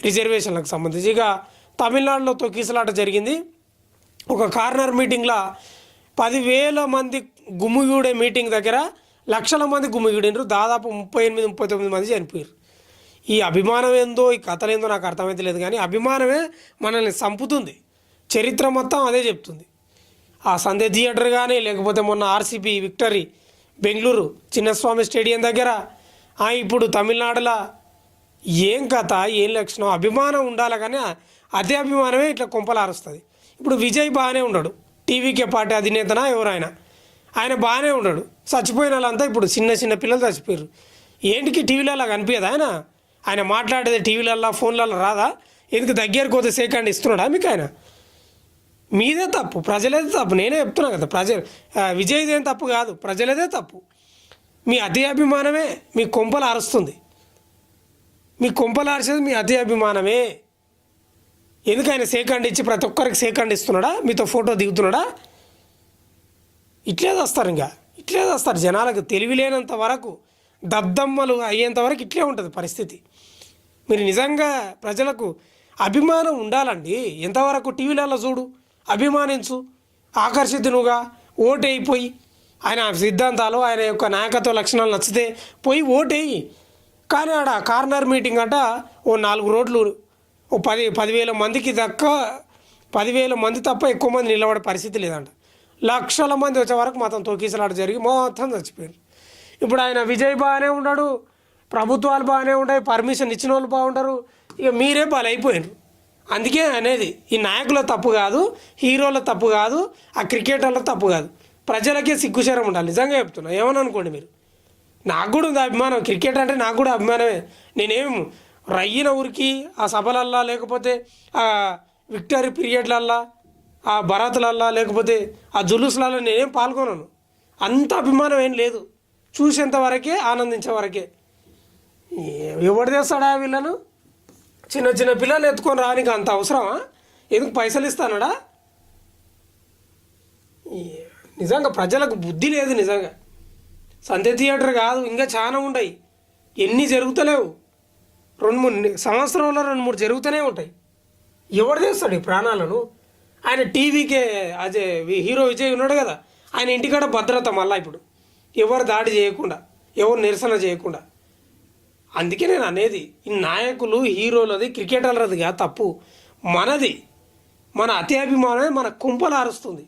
రిజర్వేషన్లకు సంబంధించి. ఇక తమిళనాడులో తొక్కిసలాట జరిగింది. ఒక కార్నర్ మీటింగ్లో 10,000 మంది గుమిగూడే మీటింగ్ దగ్గర లక్షల మంది గుమిగూడినరు. దాదాపు 38-39 మంది చనిపోయారు. ఈ అభిమానం ఏందో, ఈ కథలు ఏందో నాకు అర్థమైతే లేదు, కానీ అభిమానమే మనల్ని చంపుతుంది. చరిత్ర మొత్తం అదే చెప్తుంది. ఆ సందే థియేటర్ కానీ, లేకపోతే మొన్న RCB victory Bengaluru Chinnaswamy stadium దగ్గర, ఇప్పుడు తమిళనాడులో ఏం కథ, ఏం లక్షణం. అభిమానం ఉండాలి, కానీ అదే అభిమానమే ఇట్లా కొంపలు ఆరుస్తుంది. ఇప్పుడు విజయ్ బాగానే ఉన్నాడు, టీవీకే పార్టీ అధినేతనా ఎవరైనా, ఆయన బాగానే ఉన్నాడు. చచ్చిపోయిన వాళ్ళంతా ఇప్పుడు చిన్న చిన్న పిల్లలు చచ్చిపోయారు. ఏంటికి టీవీలలో కనిపించదు ఆయన మాట్లాడేది టీవీలలో ఫోన్లలో రాదా? ఎందుకు దగ్గరికి పోతే సెకండ్ ఇస్తున్నాడా మీకు? ఆయన మీదే తప్పు, ప్రజలేదే తప్పు. నేనే చెప్తున్నా కదా, విజయ్దేం తప్పు కాదు, ప్రజలదే తప్పు. మీ అతి అభిమానమే మీ కొంపలు ఆరుస్తుంది. మీ కొంపలు ఆర్చేది మీ అతి అభిమానమే. ఎందుకు ఆయన సెకండ్ ఇచ్చి ప్రతి ఒక్కరికి సెకండ్ ఇస్తున్నాడా? మీతో ఫోటో దిగుతున్నాడా? ఇట్లే వస్తారు, ఇట్లే వస్తారు. జనాలకు తెలివి లేనంత వరకు, దద్దమ్మలు అయ్యేంత వరకు ఇట్లే ఉంటుంది పరిస్థితి. మీరు నిజంగా ప్రజలకు అభిమానం ఉండాలండి. ఎంతవరకు టీవీలలో చూడు, అభిమానించు, ఆకర్షితునుగా ఓటైపోయి ఆయన సిద్ధాంతాలు, ఆయన యొక్క నాయకత్వ లక్షణాలు నచ్చితే పోయి ఓటేయి. కానీ ఆడ కార్నర్ మీటింగ్ అంట ఓ 4 రోడ్లు, ఓ 10,000 మందికి 10,000 మంది తప్ప ఎక్కువ మంది నిలబడే పరిస్థితి లేదంట. లక్షల మంది వచ్చే వరకు మొత్తం తొక్కిసలాట జరిగి మొత్తం చచ్చిపోయారు. ఇప్పుడు ఆయన విజయ్ బాగానే ఉన్నాడు, ప్రభుత్వాలు బాగానే ఉంటాయి, పర్మిషన్ ఇచ్చిన వాళ్ళు బాగుంటారు, ఇక మీరే బలైపోయినారు. అందుకే అనేది ఈ నాయకుల తప్పు కాదు, హీరోల తప్పు కాదు, ఆ క్రికెటర్ల తప్పు కాదు, ప్రజలకే సిగ్గుశరం ఉండాలి. నిజంగా చెప్తున్నా, ఏమని అనుకోండి మీరు. నాకు కూడా ఉంది అభిమానం, క్రికెట్ అంటే నాకు కూడా అభిమానమే. నేనేం రయ్యిన ఊరికి ఆ సభలల్లా, లేకపోతే ఆ విక్టరీ పీరియడ్లల్లా, ఆ భరత్లల్లా, లేకపోతే ఆ జులుస్లలో నేనేం పాల్గొనను. అంత అభిమానం ఏం లేదు, చూసేంత వరకే, ఆనందించే వరకే. ఎవడు తెస్తాడా వీళ్ళను? చిన్న చిన్న పిల్లలు ఎత్తుకొని రానికి అంత అవసరమా? ఎందుకు పైసలు ఇస్తానడా? నిజంగా ప్రజలకు బుద్ధి లేదు. నిజంగా సంతే థియేటర్ కాదు, ఇంకా చాలా ఉన్నాయి. ఎన్ని జరుగుతలేవు, 2-3 సంవత్సరంలో 2-3 జరుగుతూనే ఉంటాయి. ఎవడు తెస్తాడు ఈ ప్రాణాలను? ఆయన టీవీకే అదే హీరో విజయ్ ఉన్నాడు కదా, ఆయన ఇంటికాడ భద్రత మళ్ళీ ఇప్పుడు ఎవరు దాడి చేయకుండా, ఎవరు నిరసన చేయకుండా. అందుకే నేను అనేది, ఈ నాయకులు హీరోలది క్రికెటర్లది కాదు తప్పు, మనది. మన అతి అభిమానమే మన కుంపలు ఆరుస్తుంది.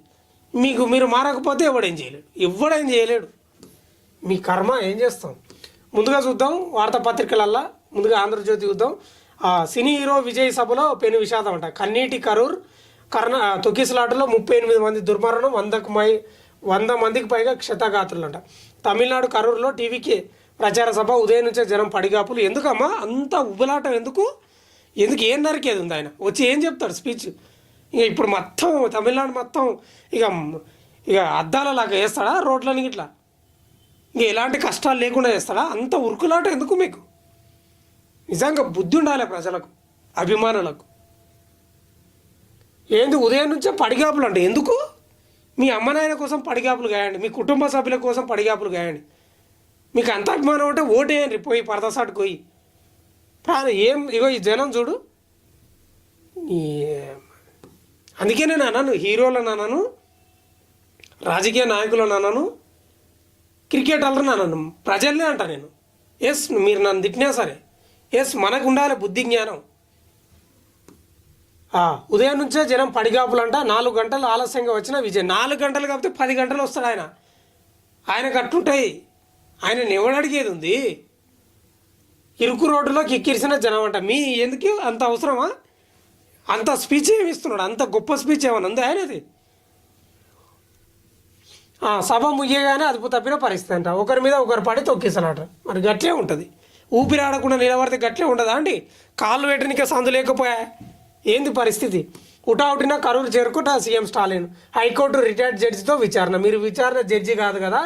మీరు మారకపోతే ఎవడేం చేయలేడు. మీ కర్మ ఏం చేస్తాం. ముందుగా చూద్దాం వార్తాపత్రికలల్లా. ముందుగా ఆంధ్రజ్యోతి చూద్దాం. సినీ హీరో విజయ్ సభలో పెను విషాదం అంట. కన్నీటి కరూర్ తొక్కిసలాటలో 38 మంది దుర్మరణం, 100 మందికి పైగా క్షతగాత్రులు అంట. తమిళనాడు కరూర్లో టీవీకి ప్రచార సభ, ఉదయం నుంచే జనం పడిగాపులు. ఎందుకమ్మా అంత ఉబ్బలాటం? ఎందుకు ఏం నరికేది ఉంది? ఆయన వచ్చి ఏం చెప్తాడు స్పీచ్? ఇక ఇప్పుడు మొత్తం తమిళనాడు మొత్తం ఇక అద్దాలలాగా వేస్తాడా రోడ్లని? ఇట్లా ఇంక ఎలాంటి కష్టాలు లేకుండా చేస్తాడా? అంత ఉరుకులాట ఎందుకు మీకు? నిజంగా బుద్ధి ఉండాలి ప్రజలకు, అభిమానులకు. ఏంది ఉదయం నుంచే పడిగాపులు అంటే ఎందుకు? మీ అమ్మనాయన కోసం పడిగాపులు గాయండి, మీ కుటుంబ సభ్యుల కోసం పడిగాపులు గాయండి. మీకు అంత అభిమానం అంటే ఓటేయండి, పోయి పరదసాటు పోయి ఇగో ఈ జనం చూడు. అందుకే నేను అన్నాను, హీరోలను అన్నాను, రాజకీయ నాయకులను అన్నాను, క్రికెటర్లను అన్నాను, ప్రజల్నే అంట నేను. ఎస్, మీరు నన్ను తిట్టినా సరే, ఎస్, మనకు ఉండాలి బుద్ధి జ్ఞానం. ఉదయం నుంచే జనం పడిగాపులు అంట. 4 గంటలు ఆలస్యంగా వచ్చిన విజయ్. 4 గంటలు కాకపోతే 10 గంటలు వస్తాడు ఆయన కట్టుంటాయి. ఆయన ఎవడు అడిగేది ఉంది? ఇరుకు రోడ్డులో కిక్కిరిసిన జనం అంట. ఎందుకు అంత అవసరమా? అంత స్పీచ్ ఏమి ఇస్తున్నాడు? అంత గొప్ప స్పీచ్ ఏమన్నా ఉంది ఆయనది? సభ ముగియగానే అదుపు తప్పిన పరిస్థితి అంట. ఒకరి మీద ఒకరు పడి తొక్కిసలాట. మరి గట్లే ఉంటుంది. ఊపిరి ఆడకుండా నిలబడితే గట్లే ఉండదా అండి? కాళ్ళు పెట్టడానికి సందు లేకపోయా? ఏంది పరిస్థితి? ఉటావుటిన కరూరు చేరుకుంటా సీఎం స్టాలిన్. హైకోర్టు రిటైర్డ్ జడ్జితో విచారణ. మీరు విచారణ జడ్జి కాదు కదా,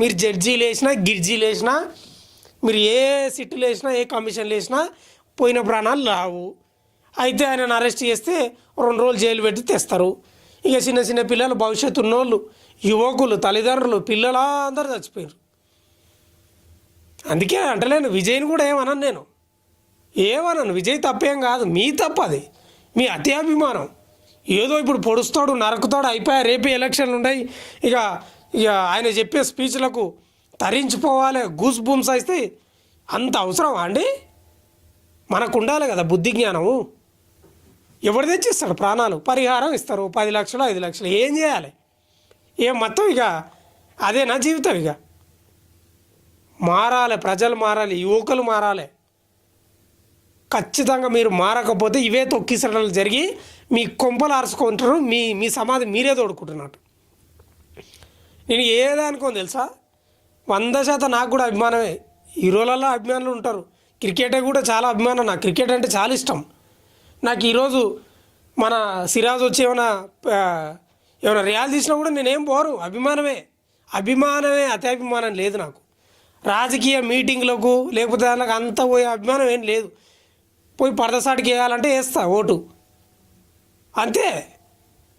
మీరు జడ్జీలు వేసినా గిర్జీలు వేసినా, మీరు ఏ సిట్టులు వేసినా, ఏ కమిషన్లు వేసినా పోయిన ప్రాణాలు రావు. అయితే ఆయనను అరెస్ట్ చేస్తే 2 రోజులు జైలు పెట్టి తెస్తారు. ఇక చిన్న చిన్న పిల్లలు, భవిష్యత్తు ఉన్నోళ్ళు, యువకులు, తల్లిదండ్రులు, పిల్లలు అందరూ చచ్చిపోయారు. అందుకే అంటలేను, విజయ్ని కూడా ఏమన్నాను నేను. ఏమన్నాను విజయ్ తప్పేం కాదు, మీ తప్పు అది, మీ అతి అభిమానం. ఏదో ఇప్పుడు పొడుస్తాడు నరుకుతాడు అయిపోయా, రేపే ఎలక్షన్లు ఉన్నాయి, ఇక ఇక ఆయన చెప్పే స్పీచ్లకు తరించిపోవాలి, గూస్ బూమ్స్ అయితే అంత అవసరమా అండి? మనకు ఉండాలి కదా బుద్ధి జ్ఞానము. ఎవరు తెచ్చిస్తాడు ప్రాణాలు? పరిహారం ఇస్తారు 10 లక్షలు 5 లక్షలు, ఏం చేయాలి? ఏం మొత్తం ఇక అదేనా జీవితం? ఇక మారాలి, ప్రజలు మారాలి, యువకులు మారాలి. ఖచ్చితంగా మీరు మారకపోతే ఇవే తొక్కిసడలు జరిగి మీ కొంపలు ఆరుచుకుంటారు, మీ మీ సమాధి మీరే తోడుకుంటున్నట్టు. నేను ఏదనుకోని తెలుసా, 100% నాకు కూడా అభిమానమే. హీరోలలో అభిమానులు ఉంటారు, క్రికెట్ కూడా చాలా అభిమానం. నాకు క్రికెట్ అంటే చాలా ఇష్టం. నాకు ఈరోజు మన సిరాజ్ వచ్చి ఏమైనా రియాల్ తీసినా కూడా నేనేం పోరు, అభిమానమే. అభిమానమే, అతి అభిమానం లేదు నాకు. రాజకీయ మీటింగ్లకు లేకపోతే దానికి అంత పోయే అభిమానం ఏం లేదు. పోయి పరదసాటికి వేయాలంటే వేస్తా ఓటు అంతే.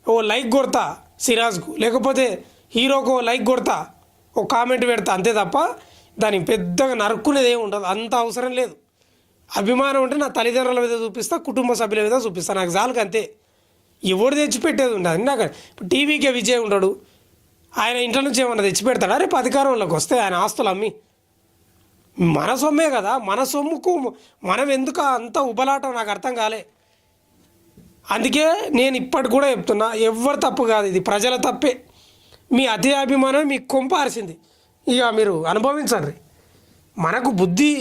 ఓ లైక్ కొడతా సిరాజ్కు, లేకపోతే హీరోకు లైక్ కొడతా, ఒక కామెంట్ పెడతా అంతే తప్ప దానికి పెద్దగా నరుక్కునేది ఏమి ఉండదు, అంత అవసరం లేదు. అభిమానం ఉంటే నా తల్లిదండ్రుల మీద చూపిస్తా, కుటుంబ సభ్యుల మీద చూపిస్తా, నాకు చాలుకు అంతే. ఎవడు తెచ్చిపెట్టేది ఉండదు. నాకు టీవీకే విజయ్ ఉండడు, ఆయన ఇంట్లో నుంచి ఏమన్నా తెచ్చిపెడతాడా రేపు అధికారంలోకి వస్తే? ఆయన ఆస్తులు అమ్మి, మన సొమ్మే కదా, మన సొమ్ముకు మనం ఎందుకు అంత ఉబలాటం నాకు అర్థం కాలే. అందుకే నేను ఇప్పటికి కూడా చెప్తున్నా, ఎవరు తప్పు కాదు, ఇది ప్రజల తప్పే. మీ అతి అభిమానం మీకు కొంపార్చింది, ఇక మీరు అనుభవించండి. మనకు బుద్ధి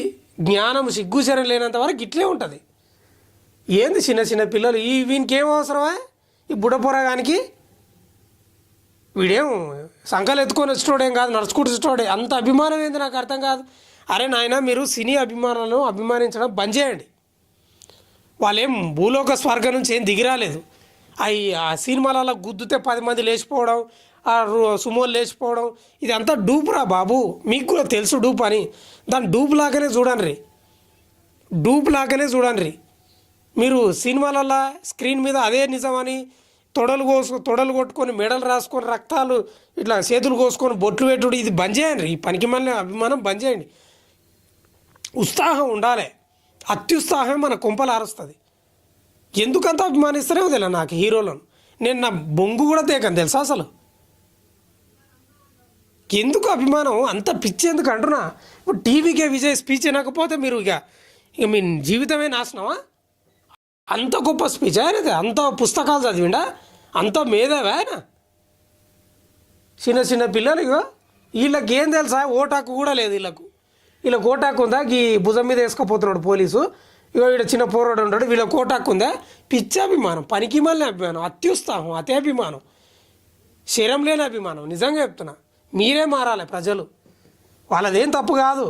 జ్ఞానం సిగ్గుచరం లేనంత వరకు ఇట్లే ఉంటుంది. ఏంది చిన్న చిన్న పిల్లలు వీనికి ఏం అవసరమా? ఈ బుడపొరగానికి వీడేం సంకలు ఎత్తుకొని వచ్చేటోడేం కాదు, నడుచుకుంటూ వచ్చేటోడే. అంత అభిమానం ఏంది నాకు అర్థం కాదు. అరే నాయన, మీరు సినీ అభిమానులను అభిమానించడం బంద్ చేయండి. వాళ్ళేం భూలోక స్వర్గం నుంచి ఏం దిగిరాలేదు. ఆ సినిమాలలో గుద్దుతే 10 మంది లేచిపోవడం, ఆ సుమోలు లేచిపోవడం, ఇదంతా డూపురా బాబు. మీకు కూడా తెలుసు డూప్ అని. దాన్ని డూప్ లాగానే చూడండి, డూప్ లాగానే చూడండి. మీరు సినిమాలలో స్క్రీన్ మీద అదే నిజమని తొడలు కొట్టుకొని మెడలు రాసుకొని రక్తాలు ఇట్లా చేతులు కోసుకొని బొట్లు పెట్టుడు, ఇది బంద్ చేయండి. ఈ పనికి మళ్ళీ అభిమానం బంద్ చేయండి. ఉత్సాహం ఉండాలి, అత్యుత్సాహం మన కొంపలు ఆరుస్తుంది. ఎందుకంత అభిమానిస్తారేమో తెలియదు నాకు హీరోలను. నేను నా బొంగు కూడా తేకను తెలుసా అసలు. ఎందుకు అభిమానం అంత పిచ్చి ఎందుకు అంటున్నా? ఇప్పుడు టీవీకే విజయ్ స్పీచ్ వినకపోతే మీరు ఇక మీ జీవితమే నాశనమా? అంత గొప్ప స్పీచ్ ఆయనది, అంత పుస్తకాలు చదివిండా, అంత మేధావే ఆయన. చిన్న చిన్న పిల్లలు ఇక వీళ్ళకి ఏం తెలుసా? ఓటాకు కూడా లేదు వీళ్ళకు ఓటాకు ఉందా? ఈ భుజం మీద వేసుకపోతున్నాడు పోలీసు, ఇక వీడు చిన్న పోరాడు ఉంటాడు, వీళ్ళకి ఓటాకు ఉందా? పిచ్చి అభిమానం, పనికి మళ్ళీ అభిమానం, అత్యుత్సాహం, అతి అభిమానం, శరం లేని అభిమానం. నిజంగా చెప్తున్నా, మీరే మారాలి ప్రజలు, వాళ్ళదేం తప్పు కాదు.